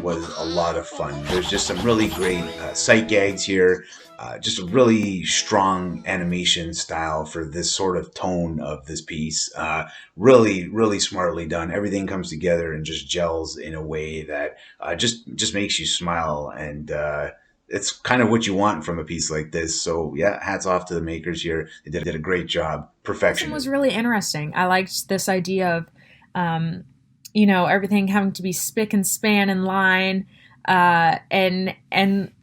was a lot of fun. There's just some really great sight gags here. Just a really strong animation style for this sort of tone of this piece. Really, really smartly done. Everything comes together and just gels in a way that just makes you smile, and it's kind of what you want from a piece like this. So yeah, hats off to the makers here. They did a great job. Was Perfectionism. really interesting. I liked this idea of, um, everything having to be spick and span in line, and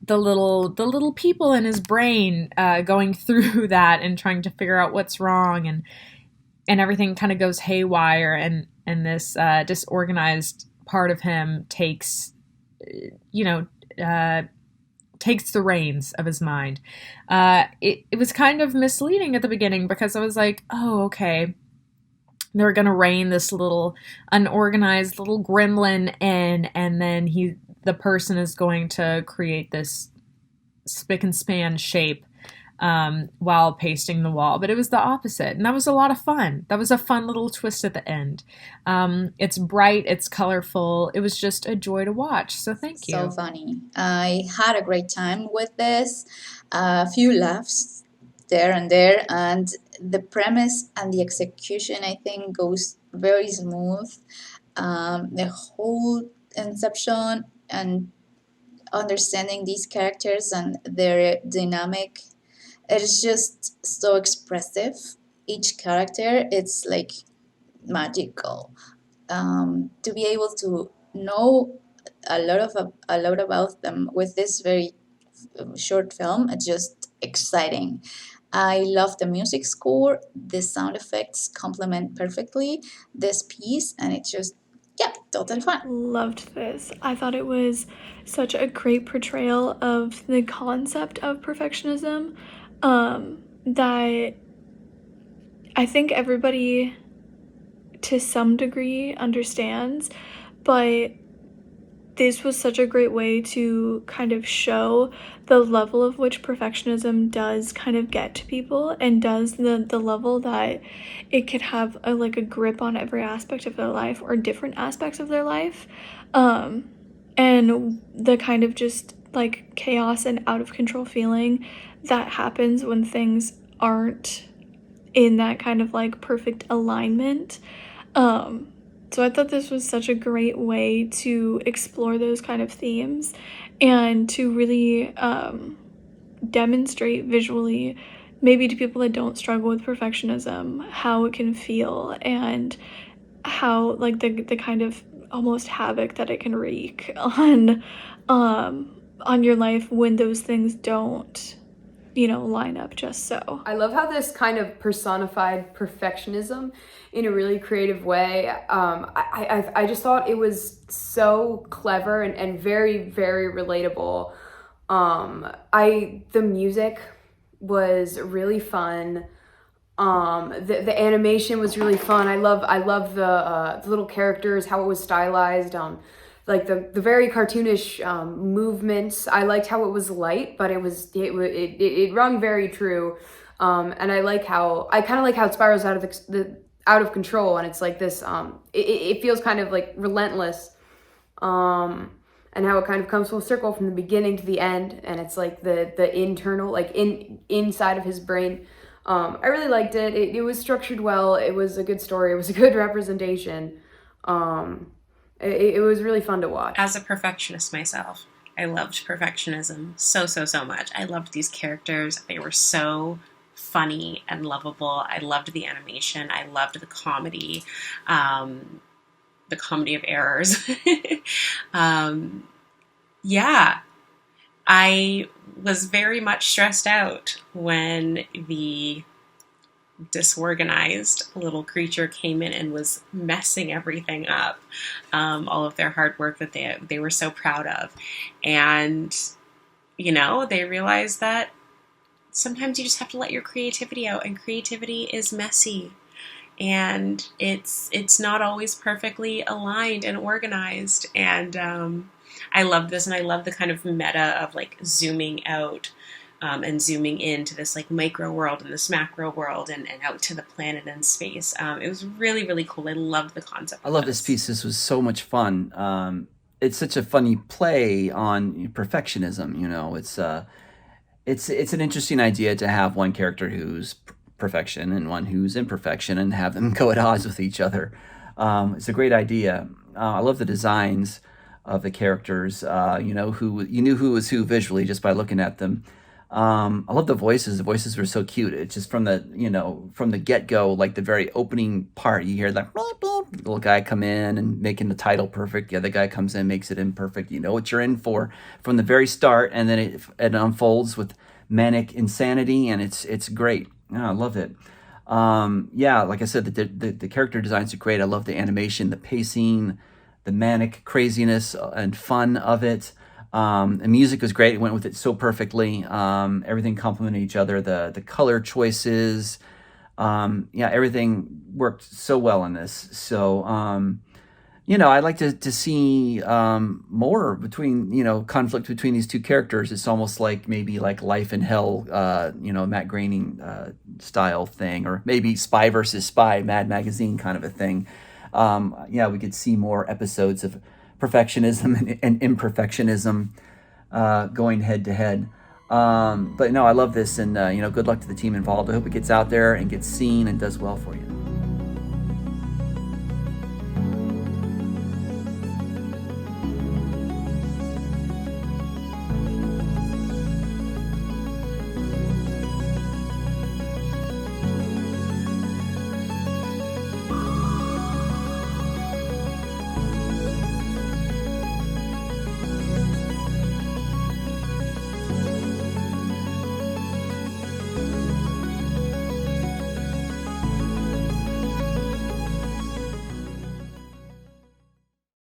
the little people in his brain going through that and trying to figure out what's wrong, and everything kind of goes haywire, and this disorganized part of him you know, uh, takes the reins of his mind. It was kind of misleading at the beginning because I was like, oh, okay, they're gonna rein this little unorganized little gremlin in, and then the person is going to create this spick and span shape while pasting the wall. But it was the opposite, and that was a lot of fun. That was a fun little twist at the end. It's bright, it's colorful. It was just a joy to watch. So thank So you. funny. I had a great time with this. A few laughs there and there, and the premise and the execution, I think, goes very smooth. The whole inception and understanding these characters and their dynamic, it is just so expressive. Each character, it's like magical. To be able to know a lot about them with this very short film, it's just exciting. I love the music score. The sound effects complement perfectly this piece, and it's just, yeah, totally fun. Loved this. I thought it was such a great portrayal of the concept of perfectionism, that I think everybody to some degree understands, but this was such a great way to kind of show the level of which perfectionism does kind of get to people, and does the level that it could have like a grip on every aspect of their life or different aspects of their life, and the kind of just like chaos and out of control feeling that happens when things aren't in that kind of like perfect alignment. So I thought this was such a great way to explore those kind of themes, and to really demonstrate visually, maybe to people that don't struggle with perfectionism, how it can feel, and how like the kind of almost havoc that it can wreak on your life when those things don't line up just so. I love how this kind of personified perfectionism in a really creative way. I just thought it was so clever and very, very relatable. The music was really fun. The animation was really fun. I love the little characters, how it was stylized. Like the very cartoonish movements. I liked how it was light, but it rung very true. And I kind of like how it spirals out of the out of control, and it's like this. It feels kind of like relentless. And how it kind of comes full circle from the beginning to the end, and it's like the internal, like inside of his brain. I really liked it. It was structured well. It was a good story. It was a good representation. It was really fun to watch. As a perfectionist myself, I loved perfectionism so, so, so much. I loved these characters. They were so funny and lovable. I loved the animation. I loved the comedy of errors. Yeah, I was very much stressed out when the disorganized little creature came in and was messing everything up, all of their hard work that they were so proud of. And they realized that sometimes you just have to let your creativity out, and creativity is messy, and it's not always perfectly aligned and organized. And I love this, and I love the kind of meta of like zooming out and zooming into this like micro world and this macro world, and out to the planet and space. It was really, really cool. I loved the concept. I love this piece. This was so much fun. it's such a funny play on perfectionism. It's an interesting idea to have one character who's perfection and one who's imperfection and have them go at odds with each other. It's a great idea. I love the designs of the characters. Who you knew who was who visually just by looking at them. I love the voices. The voices were so cute. It's just from the get go, like the very opening part, you hear that beep, beep, little guy come in and making the title perfect. The other guy comes in, makes it imperfect. You know what you're in for from the very start, and then it unfolds with manic insanity, and it's great. Yeah, I love it. Yeah, like I said, the character designs are great. I love the animation, the pacing, the manic craziness and fun of it. The music was great. It went with it so perfectly. Everything complemented each other. The color choices, yeah, everything worked so well in this. So, I'd like to see more between conflict between these two characters. It's almost like maybe like Life in Hell, Matt Groening style thing, or maybe Spy versus Spy, Mad Magazine kind of a thing. Yeah, we could see more episodes of perfectionism and imperfectionism going head to head. But no, I love this, and good luck to the team involved. I hope it gets out there and gets seen and does well for you.